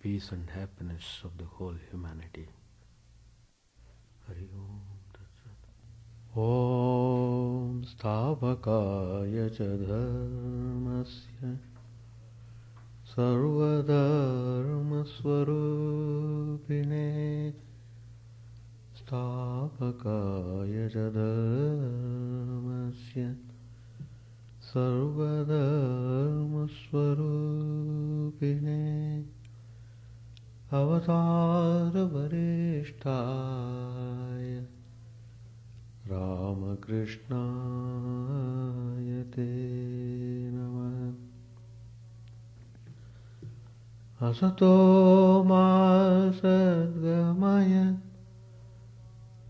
peace and happiness of the whole humanity. Hari Om Tat Sat. Om Stavakaya cha dharmasya Sarvadharma Swarupine Stavakaya cha dharmasya Sarvadharma Swarupine Avatara Varishtaya Ramakrishna Te Namah. Asato ma sadgamaya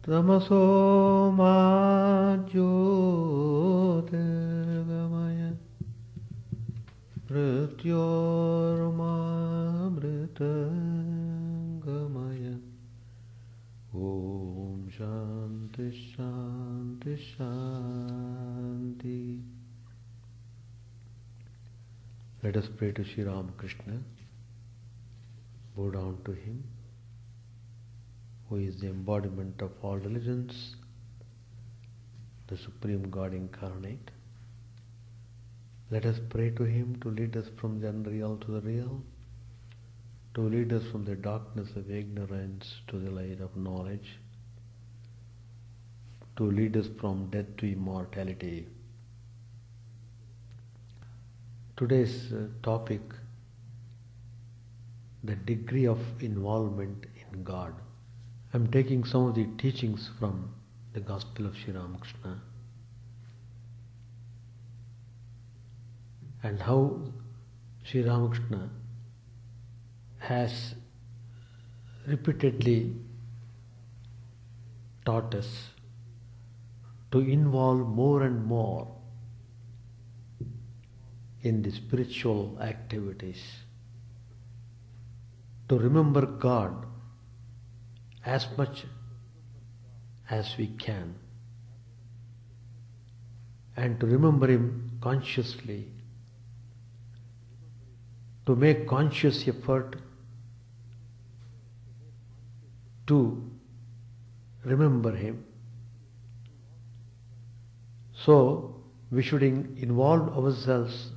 Tamaso ma jyotirgamaya Mrityorma mritangamaya. Om Shanti Shanti Shanti. Let us pray to Sri Ramakrishna. Bow down to him, who is the embodiment of all religions, the Supreme God incarnate. Let us pray to him to lead us from the unreal to the real, to lead us from the darkness of ignorance to the light of knowledge, to lead us from death to immortality. Today's topic, the degree of involvement in God. I am taking some of the teachings from the Gospel of Sri Ramakrishna and how Sri Ramakrishna has repeatedly taught us to involve more and more in the spiritual activities, to remember God as much as we can, and to remember Him consciously, to make conscious effort to remember Him. So, we should involve ourselves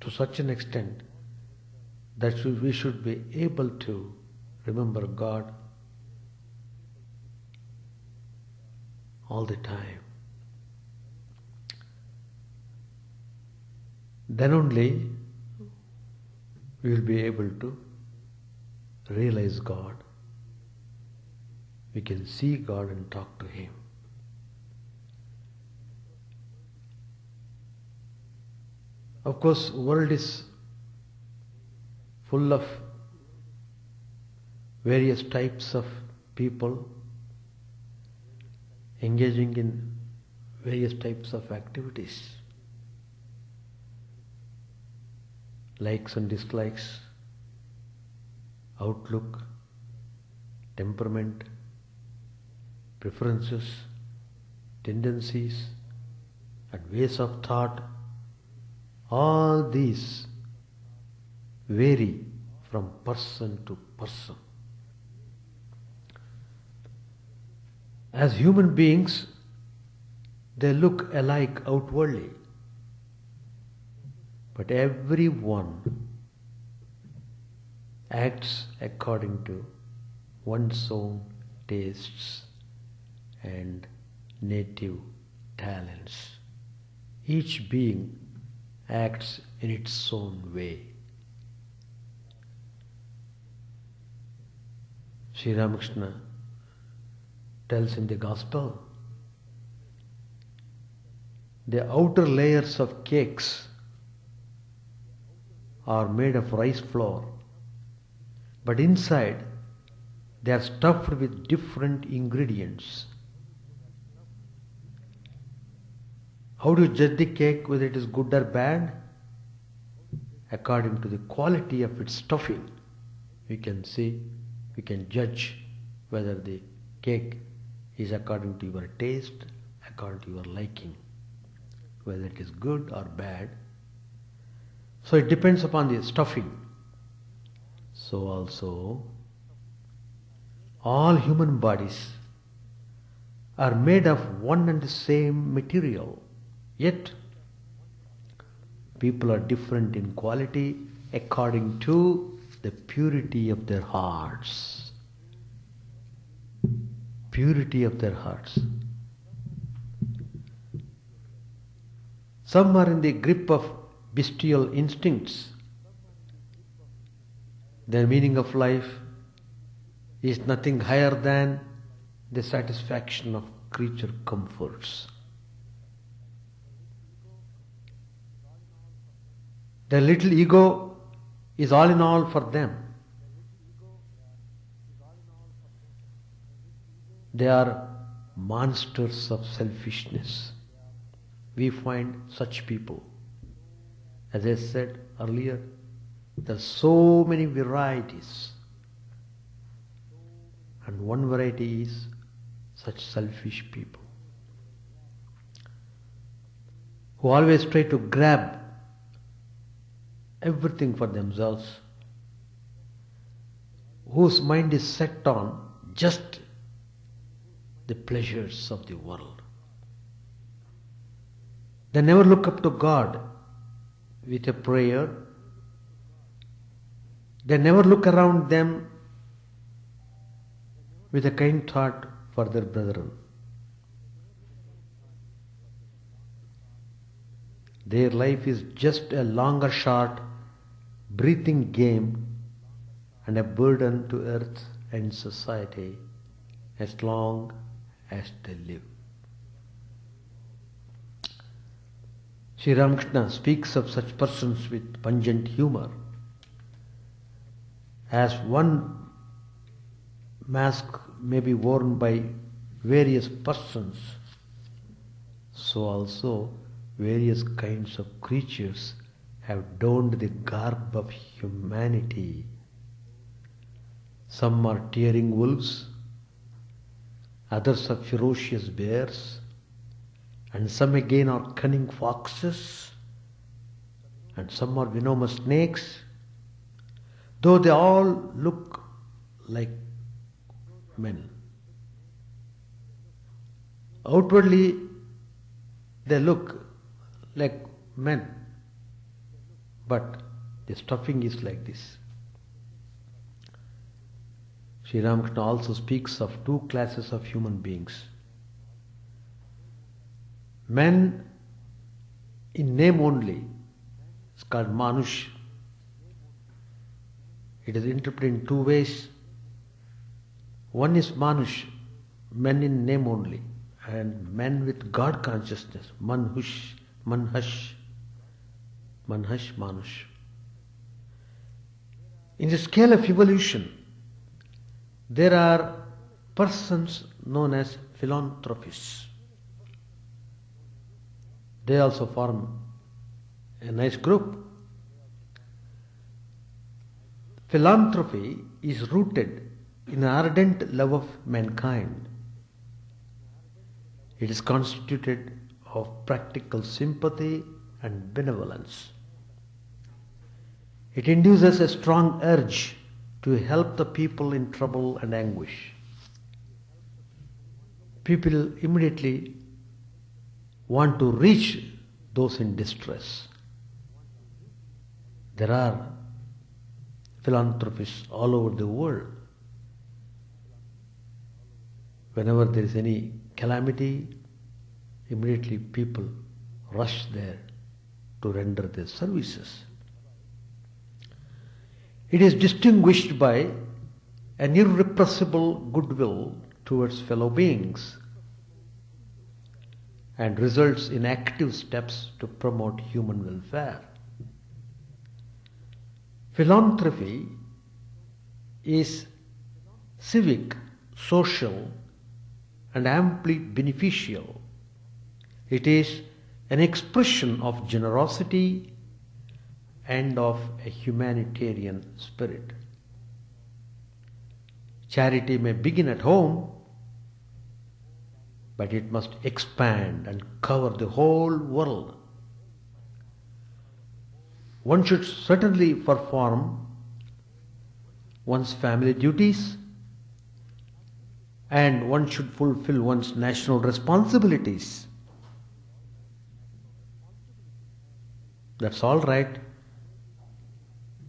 to such an extent that we should be able to remember God all the time. Then only we will be able to realize God. We can see God and talk to Him. Of course, world is full of various types of people engaging in various types of activities, likes and dislikes, outlook, temperament, preferences, tendencies, and ways of thought. All these vary from person to person. As human beings, they look alike outwardly, but everyone acts according to one's own tastes and native talents. Each being acts in its own way. Sri Ramakrishna tells in the Gospel, the outer layers of cakes are made of rice flour, but inside they are stuffed with different ingredients. How do you judge the cake whether it is good or bad? According to the quality of its stuffing, we can judge whether the cake is according to your taste, according to your liking, whether it is good or bad. So it depends upon the stuffing. So also, all human bodies are made of one and the same material, yet people are different in quality according to the purity of their hearts. Purity of their hearts. Some are in the grip of bestial instincts. Their meaning of life is nothing higher than the satisfaction of creature comforts. Their little ego is all in all for them. They are monsters of selfishness. We find such people. As I said earlier, there are so many varieties. And one variety is such selfish people who always try to grab everything for themselves, whose mind is set on just the pleasures of the world. They never look up to God with a prayer. They never look around them with a kind thought for their brethren. Their life is just a long or short breathing game and a burden to earth and society as long as they live. Sri Ramakrishna speaks of such persons with pungent humor. As one mask may be worn by various persons, so also various kinds of creatures have donned the garb of humanity. Some are tearing wolves, others are ferocious bears, and some again are cunning foxes, and some are venomous snakes, though they all look like men. Outwardly, they look like men, but the stuffing is like this. Sri Ramakrishna also speaks of two classes of human beings. Men in name only, it's called Manush. It is interpreted in two ways. One is Manush, men in name only, and men with God consciousness, Manhush, Manhash, Manush. In the scale of evolution, there are persons known as philanthropists. They also form a nice group. Philanthropy is rooted in an ardent love of mankind. It is constituted of practical sympathy and benevolence. It induces a strong urge to help the people in trouble and anguish. People immediately want to reach those in distress. There are philanthropists all over the world. Whenever there is any calamity, immediately people rush there to render their services. It is distinguished by an irrepressible goodwill towards fellow beings and results in active steps to promote human welfare. Philanthropy is civic, social, and amply beneficial. It is an expression of generosity and of a humanitarian spirit. Charity may begin at home, but it must expand and cover the whole world. One should certainly perform one's family duties, and one should fulfill one's national responsibilities. That's all right.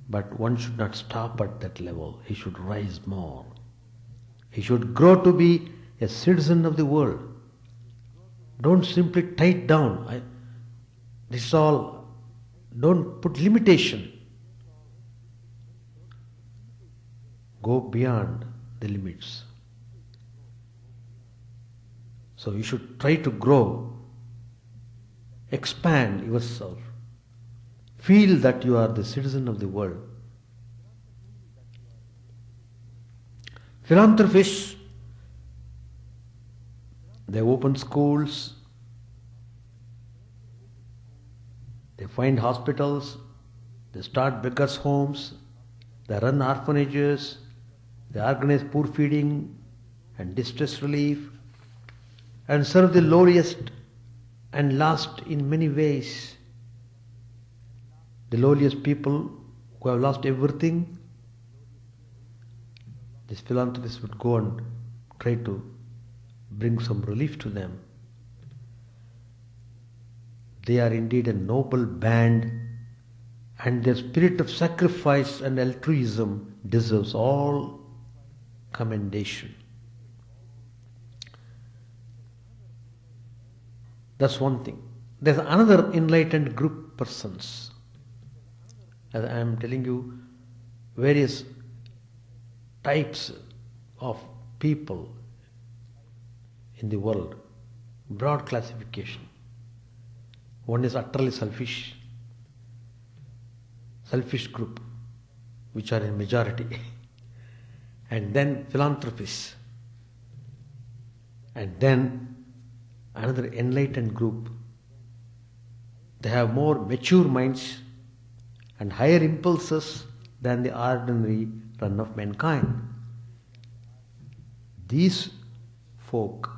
But one should not stop at that level. He should rise more. He should grow to be a citizen of the world. Don't simply tie it down. This is all. Don't put limitation. Go beyond the limits. So you should try to grow, expand yourself. Feel that you are the citizen of the world. Philanthropists, they open schools, they find hospitals, they start beggars' homes, they run orphanages, they organize poor feeding and distress relief, and serve the lowliest and last in many ways. The lowliest people who have lost everything, these philanthropists would go and try to bring some relief to them. They are indeed a noble band, and their spirit of sacrifice and altruism deserves all commendation. That's one thing. There's another enlightened group persons. As I am telling you, various types of people in the world, broad classification. One is utterly selfish group, which are in majority, and then philanthropists, and then another enlightened group. They have more mature minds and higher impulses than the ordinary run of mankind. These folk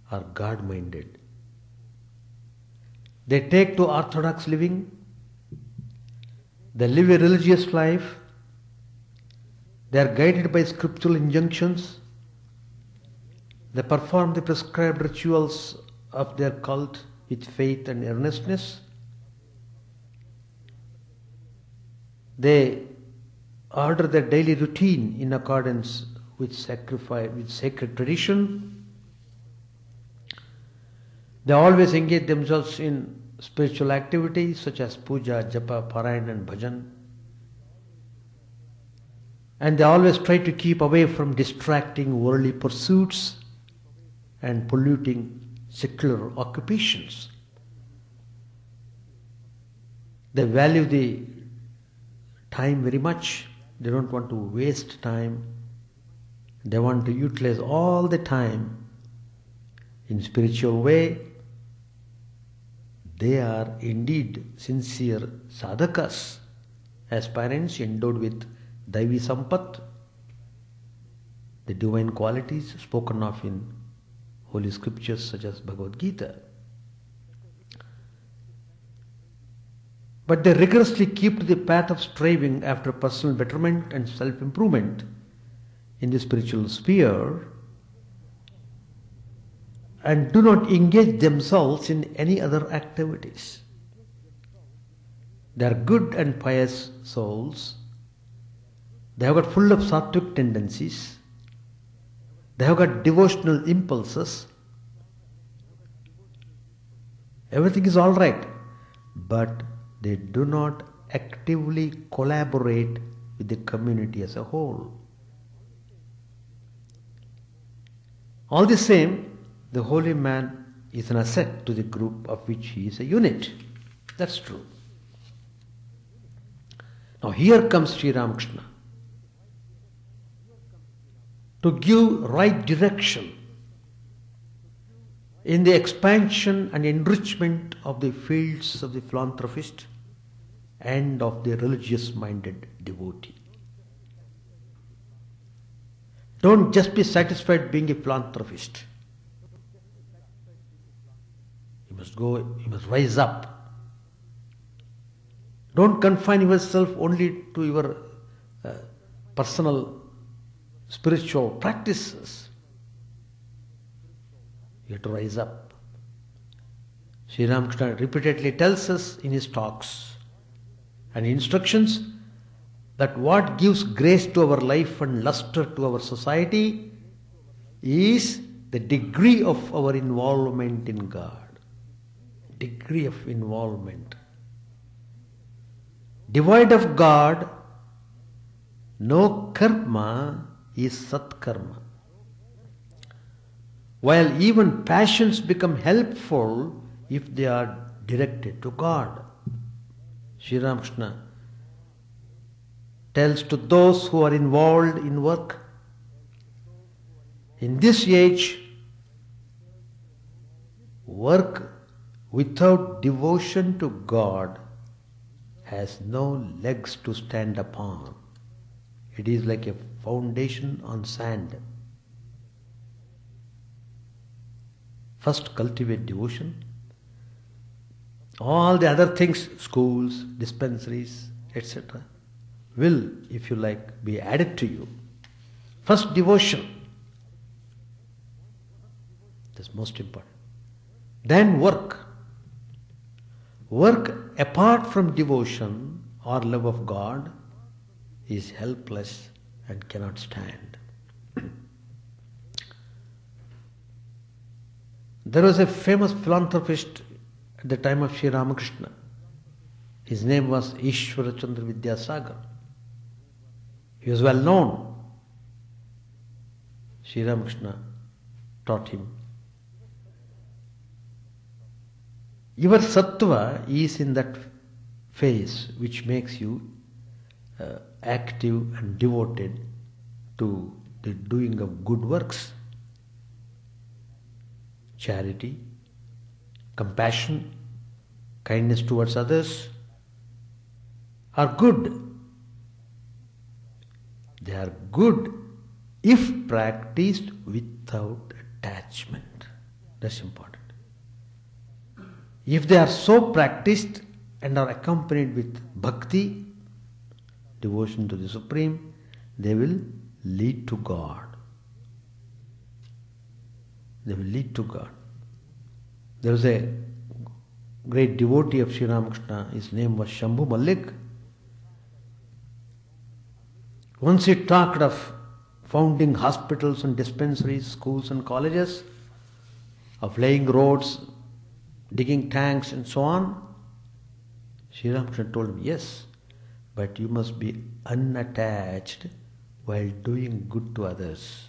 are God-minded. They take to orthodox living, they live a religious life, they are guided by scriptural injunctions, they perform the prescribed rituals of their cult with faith and earnestness. They order their daily routine in accordance with sacred tradition. They always engage themselves in spiritual activities such as puja, japa, parayan and bhajan. And they always try to keep away from distracting worldly pursuits and polluting secular occupations. They value the time very much. They don't want to waste time. They want to utilize all the time in spiritual way. They are indeed sincere sadhakas, aspirants endowed with Daivi Sampat, the divine qualities spoken of in holy scriptures such as Bhagavad Gita. But they rigorously keep to the path of striving after personal betterment and self-improvement in the spiritual sphere, and do not engage themselves in any other activities. They are good and pious souls. They have got full of sattvic tendencies. They have got devotional impulses. Everything is all right, but they do not actively collaborate with the community as a whole. All the same, the holy man is an asset to the group of which he is a unit. That's true. Now here comes Sri Ramakrishna to give right direction in the expansion and enrichment of the fields of the philanthropist and of the religious-minded devotee. Don't just be satisfied being a philanthropist. You must rise up. Don't confine yourself only to your personal spiritual practices, you have to rise up. Sri Ramakrishna repeatedly tells us in his talks and instructions that what gives grace to our life and luster to our society is the degree of our involvement in God. Degree of involvement. Devoid of God, no karma is satkarma. While even passions become helpful if they are directed to God. Sri Ramakrishna tells to those who are involved in work, in this age, work without devotion to God has no legs to stand upon. It is like a foundation on sand. First cultivate devotion. All the other things, schools, dispensaries, etc., will, if you like, be added to you. First devotion. That's most important. Then work. Work apart from devotion or love of God is helpless and cannot stand. There was a famous philanthropist at the time of Sri Ramakrishna. His name was Ishwara Chandra Vidyasagar. He was well known. Sri Ramakrishna taught him. Your sattva is in that phase which makes you active and devoted to the doing of good works. Charity, compassion, kindness towards others are good. They are good if practiced without attachment. That's important. If they are so practiced and are accompanied with bhakti, devotion to the Supreme, they will lead to God. They will lead to God. There was a great devotee of Sri Ramakrishna, his name was Shambhu Malik. Once he talked of founding hospitals and dispensaries, schools and colleges, of laying roads, digging tanks and so on. Sri Ramakrishna told him, yes, but you must be unattached while doing good to others.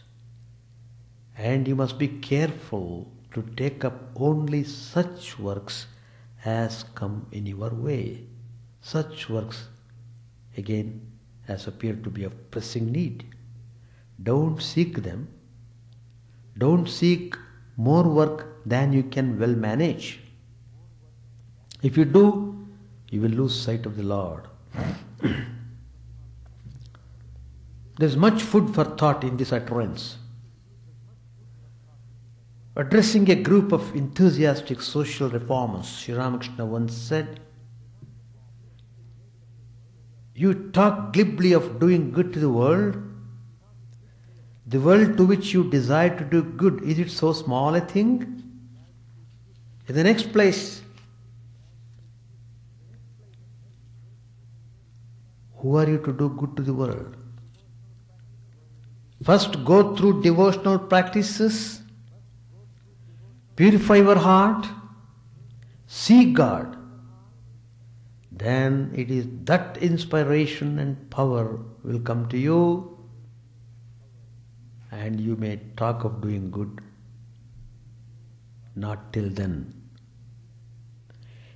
And you must be careful to take up only such works as come in your way. Such works, again, as appear to be of pressing need. Don't seek them. Don't seek more work than you can well manage. If you do, you will lose sight of the Lord. There is much food for thought in this utterance. Addressing a group of enthusiastic social reformers, Sri Ramakrishna once said, you talk glibly of doing good to the world to which you desire to do good, is it so small a thing? In the next place, who are you to do good to the world? First go through devotional practices, purify your heart, see God. Then it is that inspiration and power will come to you, and you may talk of doing good. Not till then.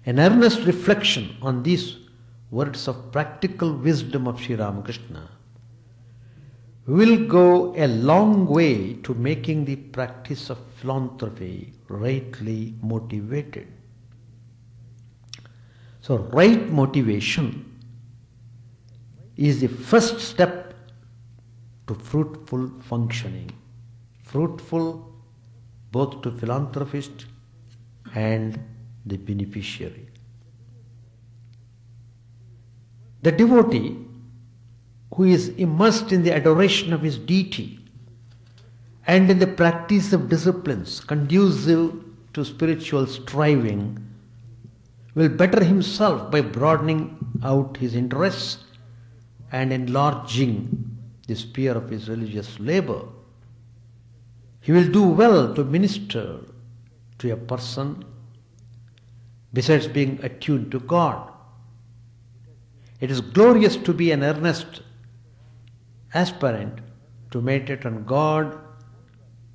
An earnest reflection on these words of practical wisdom of Sri Ramakrishna will go a long way to making the practice of philanthropy rightly motivated. So, right motivation is the first step to fruitful functioning. Fruitful both to philanthropist and the beneficiary. The devotee who is immersed in the adoration of his deity and in the practice of disciplines conducive to spiritual striving, will better himself by broadening out his interests and enlarging the sphere of his religious labor. He will do well to minister to a person besides being attuned to God. It is glorious to be an earnest aspirant to meditate on God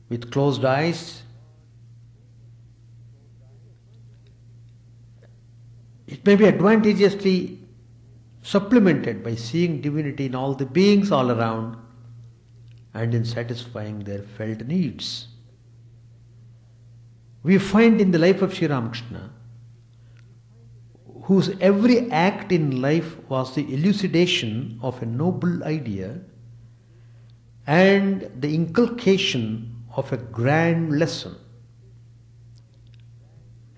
with closed eyes. It may be advantageously supplemented by seeing divinity in all the beings all around and in satisfying their felt needs. We find in the life of Sri Ramakrishna, whose every act in life was the elucidation of a noble idea and the inculcation of a grand lesson.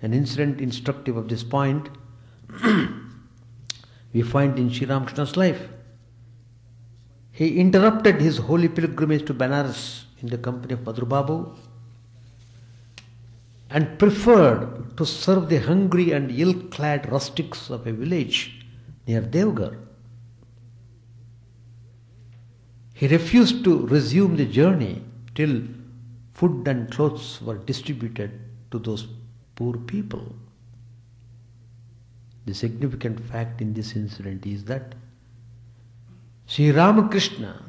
An incident instructive of this point we find in Sri Ramakrishna's life. He interrupted his holy pilgrimage to Benares in the company of Madhur Babu and preferred to serve the hungry and ill-clad rustics of a village near Devgarh. He refused to resume the journey till food and clothes were distributed to those poor people. The significant fact in this incident is that Sri Ramakrishna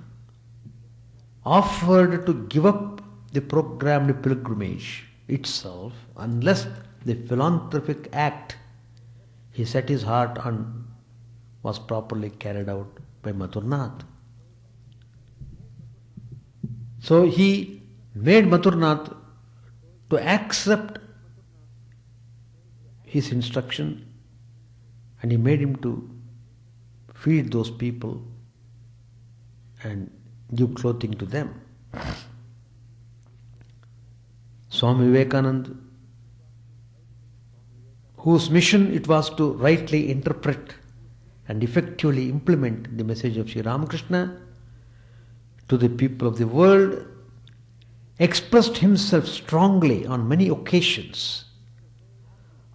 offered to give up the programmed pilgrimage itself unless the philanthropic act he set his heart on was properly carried out by Madhur Nath. So he made Madhur Nath to accept his instruction, and he made him to feed those people and give clothing to them. Swami Vivekananda, whose mission it was to rightly interpret and effectively implement the message of Sri Ramakrishna to the people of the world, expressed himself strongly on many occasions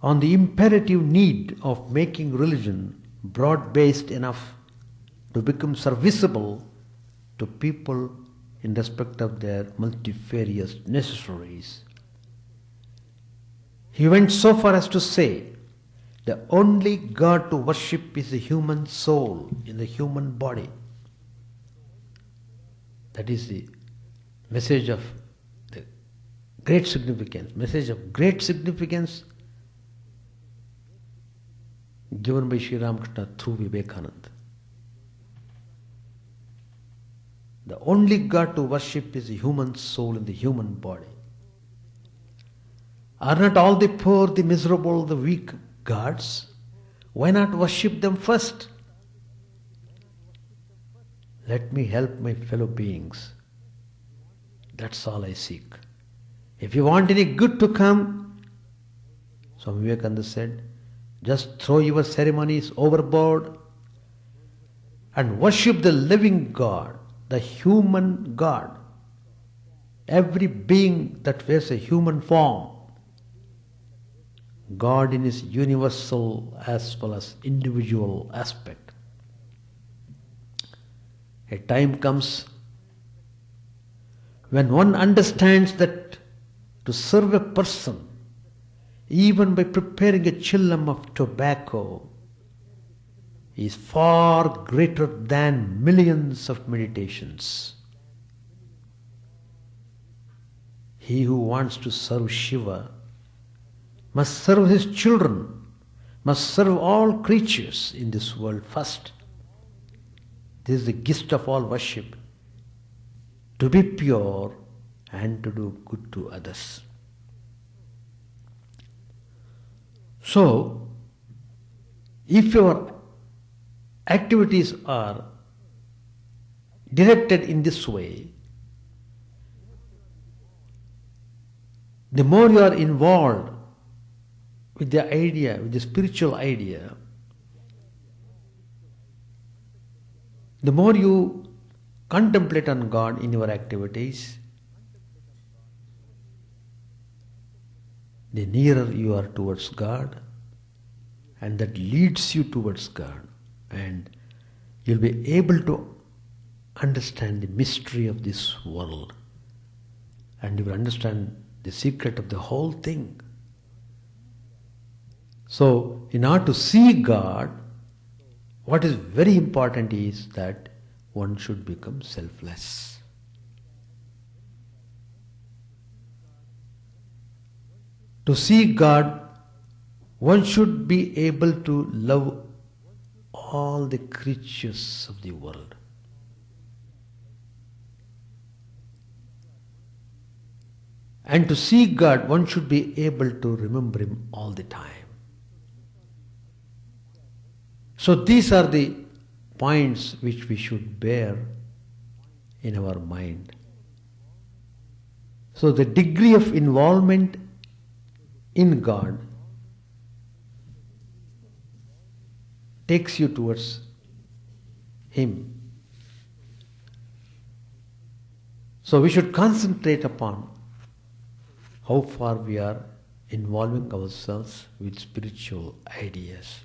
on the imperative need of making religion broad-based enough to become serviceable to people in respect of their multifarious necessaries. He went so far as to say, the only God to worship is the human soul in the human body. That is the message of the great significance, given by Sri Ramakrishna through Vivekananda. The only God to worship is the human soul in the human body. Are not all the poor, the miserable, the weak gods? Why not worship them first? Let me help my fellow beings. That's all I seek. If you want any good to come, Swami Vivekananda said, just throw your ceremonies overboard and worship the living God, the human God. Every being that wears a human form, God in his universal as well as individual aspect. A time comes when one understands that to serve a person, even by preparing a chillum of tobacco, is far greater than millions of meditations. He who wants to serve Shiva must serve his children, must serve all creatures in this world first. This is the gist of all worship, to be pure and to do good to others. So, if your activities are directed in this way, the more you are involved with the idea, with the spiritual idea, The more you contemplate on God in your activities, the nearer you are towards God, and that leads you towards God, and you'll be able to understand the mystery of this world, and you will understand the secret of the whole thing. So, in order to see God, what is very important is that one should become selfless. To see God, one should be able to love all the creatures of the world. And to see God, one should be able to remember Him all the time. So these are the points which we should bear in our mind. So the degree of involvement in God takes you towards Him. So we should concentrate upon how far we are involving ourselves with spiritual ideas.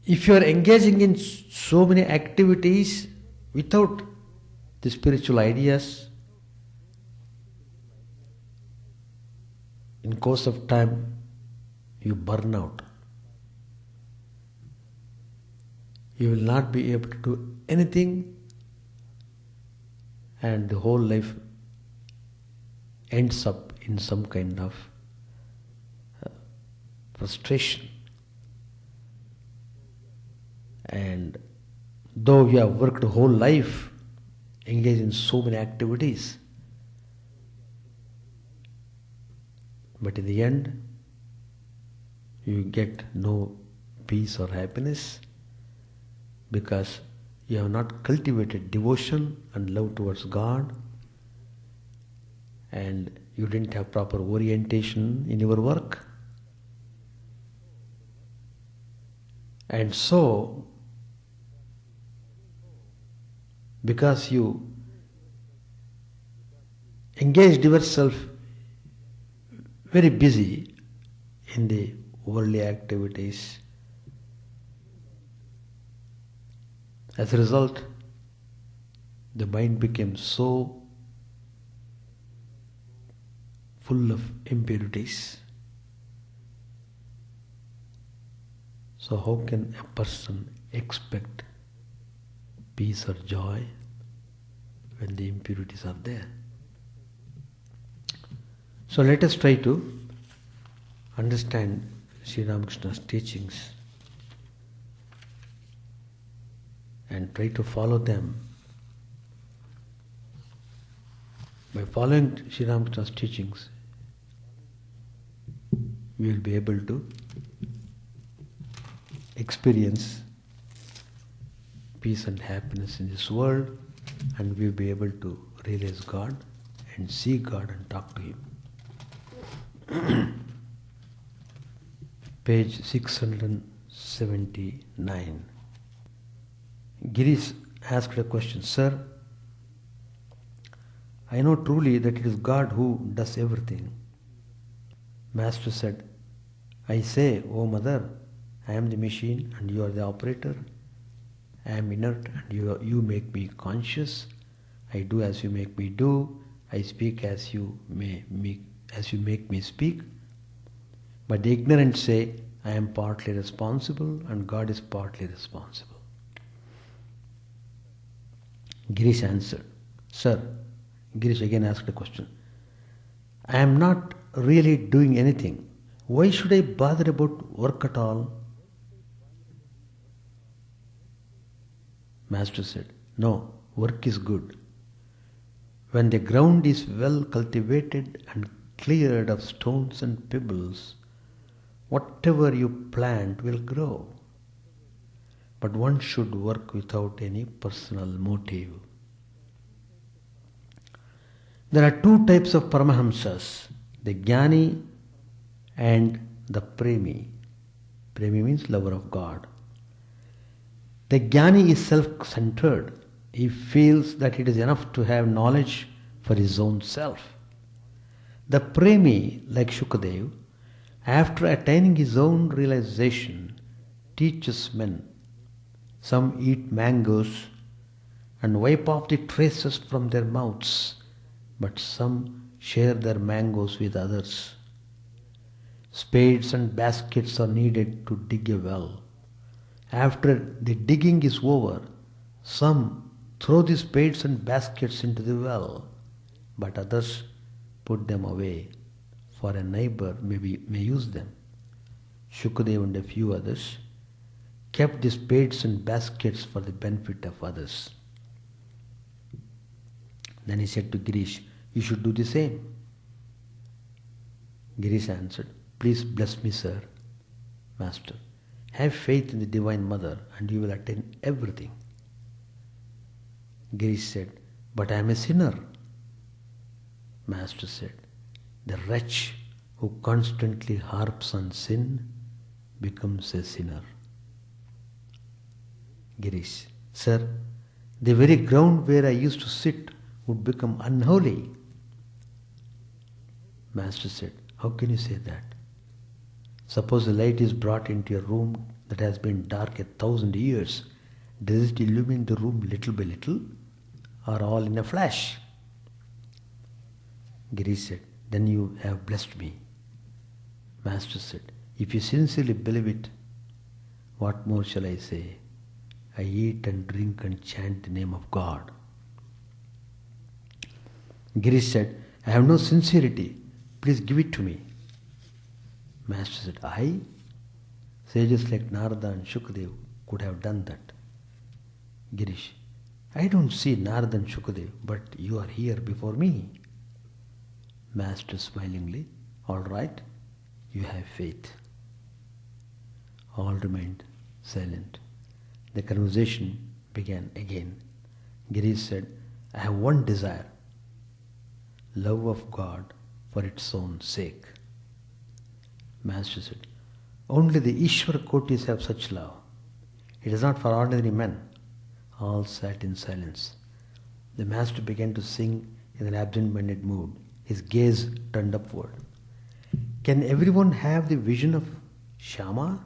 If you are engaging in so many activities without the spiritual ideas, in course of time you burn out. You will not be able to do anything, and the whole life ends up in some kind of frustration. And though you have worked a whole life, engaged in so many activities, but in the end, you get no peace or happiness because you have not cultivated devotion and love towards God, and you didn't have proper orientation in your work. And so, because you engaged yourself very busy in the worldly activities, as a result, the mind became so full of impurities. So how can a person expect peace or joy when the impurities are there? So let us try to understand Sri Ramakrishna's teachings and try to follow them. By following Sri Ramakrishna's teachings, we will be able to experience peace and happiness in this world, and we will be able to realize God and see God and talk to Him. Page 679. Girish asked a question, Sir, I know truly that it is God who does everything. Master said, I say, O mother, I am the machine and you are the operator. I am inert and you make me conscious. I do as you make me do. I speak as you make me speak. But the ignorant say, I am partly responsible and God is partly responsible. Girish answered, Sir, Girish again asked a question. I am not really doing anything. Why should I bother about work at all? Master said, no, work is good. When the ground is well cultivated and cleared of stones and pebbles, whatever you plant will grow. But one should work without any personal motive. There are two types of Paramahamsas, the Gani and the Preemie. Preemie means lover of God. The Gani is self-centered. He feels that it is enough to have knowledge for his own self. The Preemie, like Shukadev, after attaining his own realization, teaches men. Some eat mangoes and wipe off the traces from their mouths, but some share their mangoes with others. Spades and baskets are needed to dig a well. After the digging is over, some throw the spades and baskets into the well, but others put them away, for a neighbor may use them. Shukadev and a few others kept the spades and baskets for the benefit of others. Then he said to Girish, "You should do the same." Girish answered, "Please bless me, sir." Master, have faith in the Divine Mother and you will attain everything. Girish said, "But I am a sinner." Master said, "The wretch who constantly harps on sin becomes a sinner." Girish, "Sir, the very ground where I used to sit would become unholy." Master said, "How can you say that? Suppose a light is brought into your room that has been dark 1,000 years. Does it illumine the room little by little or all in a flash?" Girish said, "Then you have blessed me." Master said, "If you sincerely believe it, what more shall I say? I eat and drink and chant the name of God." Girish said, "I have no sincerity. Please give it to me." Master said, "I?" Sages like Narada and Shukadev could have done that. Girish, "I don't see Narada and Shukadev, but you are here before me." Master smilingly, "All right, you have faith." All remained silent. The conversation began again. Girish said, "I have one desire, love of God for its own sake." Master said, "Only the Ishvara Kotis have such love. It is not for ordinary men." All sat in silence. The Master began to sing in an absent-minded mood, his gaze turned upward. "Can everyone have the vision of Shama?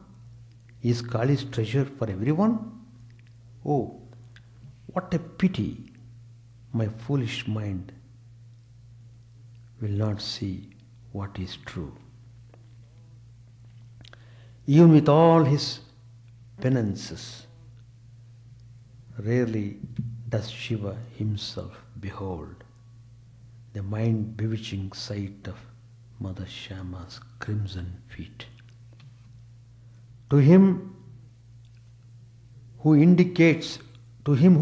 Is Kali's treasure for everyone? Oh, what a pity my foolish mind will not see what is true. Even with all his penances, rarely does Shiva himself behold the mind-bewitching sight of Mother Shama's crimson feet. To him who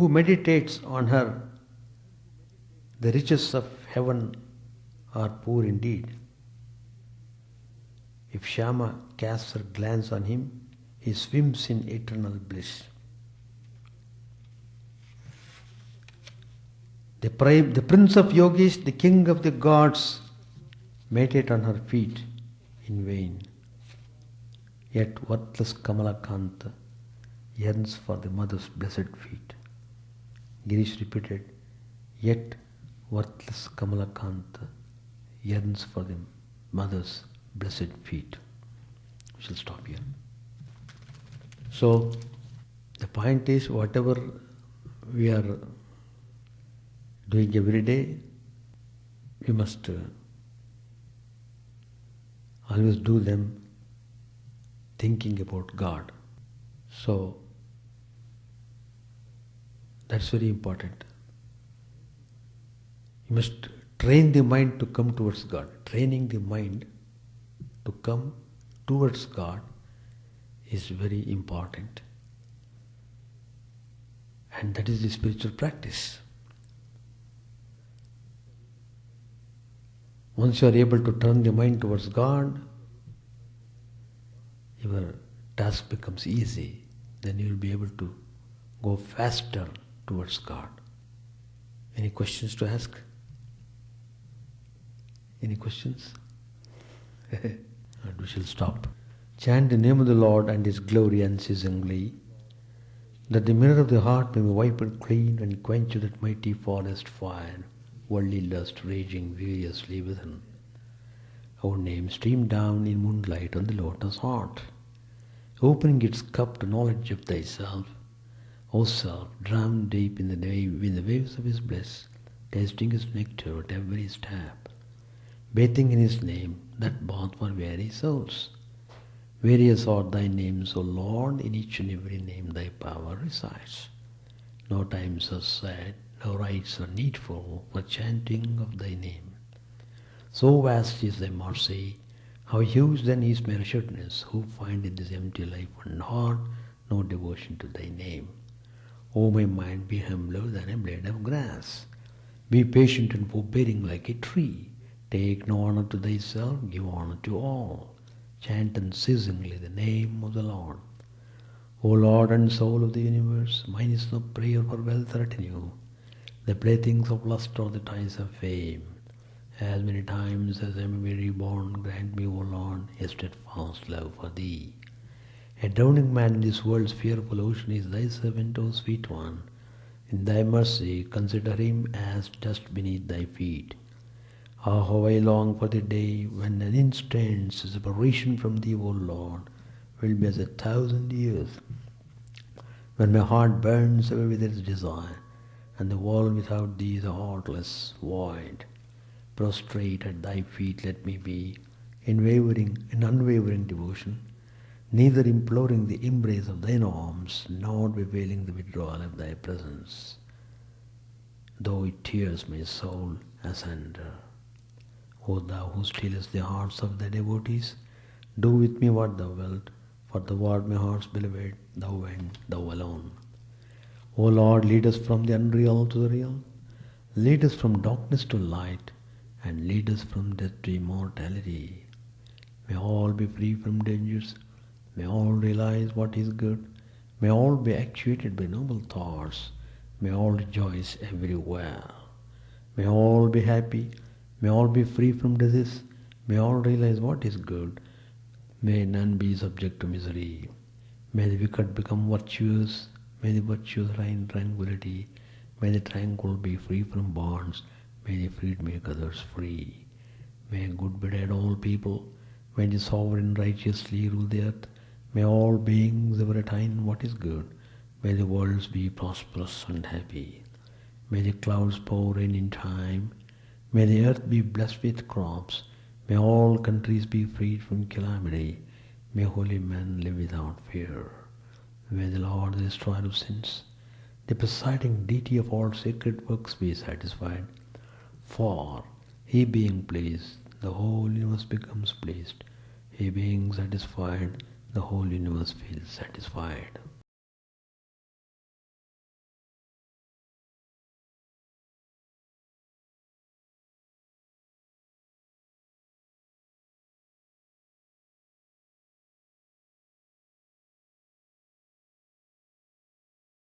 meditates on her, the riches of heaven are poor indeed. If Shama casts her glance on him, he swims in eternal bliss. The Prince of Yogis, the King of the gods, meditate on her feet in vain. Yet worthless Kamalakanta yearns for the mother's blessed feet. Girish repeated, "Yet worthless Kamalakanta yearns for the mother's blessed feet." We shall stop here. So, the point is, whatever we are doing every day, we must always do them thinking about God. So, that's very important. You must train the mind to come towards God. Training the mind to come towards God is very important. And that is the spiritual practice. Once you are able to turn the mind towards God, your task becomes easy. Then you will be able to go faster towards God. Any questions to ask? Any questions? And we shall stop. Chant the name of the Lord and His glory unceasingly. that the mirror of the heart may be wiped clean and quench that mighty forest fire, worldly lust raging furiously within. Our name streamed down in moonlight on the lotus heart, opening its cup to knowledge of thyself, O self, drowned deep in the waves of his bliss, tasting his nectar at every step, bathing in his name, that bath for weary souls. Various are thy names, O Lord, in each and every name thy power resides. No times are sad, no rites are needful for chanting of thy name. So vast is thy mercy, how huge then is my wretchedness, who find in this empty life and heart no devotion to thy name. O my mind, be humbler than a blade of grass. Be patient and forbearing like a tree. Take no honor to thyself, give honor to all. Chant unceasingly the name of the Lord. O Lord and soul of the universe, mine is no prayer for wealth or retinue. The playthings of lust are the ties of fame. As many times as I may be reborn, grant me, O Lord, a steadfast love for thee. A drowning man in this world's fearful ocean is thy servant, O sweet one. In thy mercy, consider him as dust beneath thy feet. Ah, how I long for the day when an instant's separation from thee, O Lord, will be as 1,000 years. When my heart burns away with its desire, and the world without thee is a heartless void. Prostrate at thy feet let me be, in unwavering devotion, neither imploring the embrace of thine arms, nor bewailing the withdrawal of thy presence, though it tears my soul asunder. O thou who stealest the hearts of thy devotees, do with me what thou wilt, for thou art my heart's beloved, thou and thou alone. O Lord, lead us from the unreal to the real, lead us from darkness to light, and lead us from death to immortality. May all be free from dangers, may all realize what is good, may all be actuated by noble thoughts, may all rejoice everywhere. May all be happy, may all be free from disease, may all realize what is good, may none be subject to misery. May the wicked become virtuous, may the virtuous reign tranquility, may the tranquil be free from bonds, may the freed make others free. May good betide all people, may the sovereign righteously rule the earth, may all beings ever attain what is good, may the worlds be prosperous and happy. May the clouds pour rain in time, may the earth be blessed with crops, may all countries be freed from calamity, may holy men live without fear. May the Lord, the destroyer of sins, the presiding deity of all sacred works, be satisfied, for he being pleased, the whole universe becomes pleased. He being satisfied, the whole universe feels satisfied.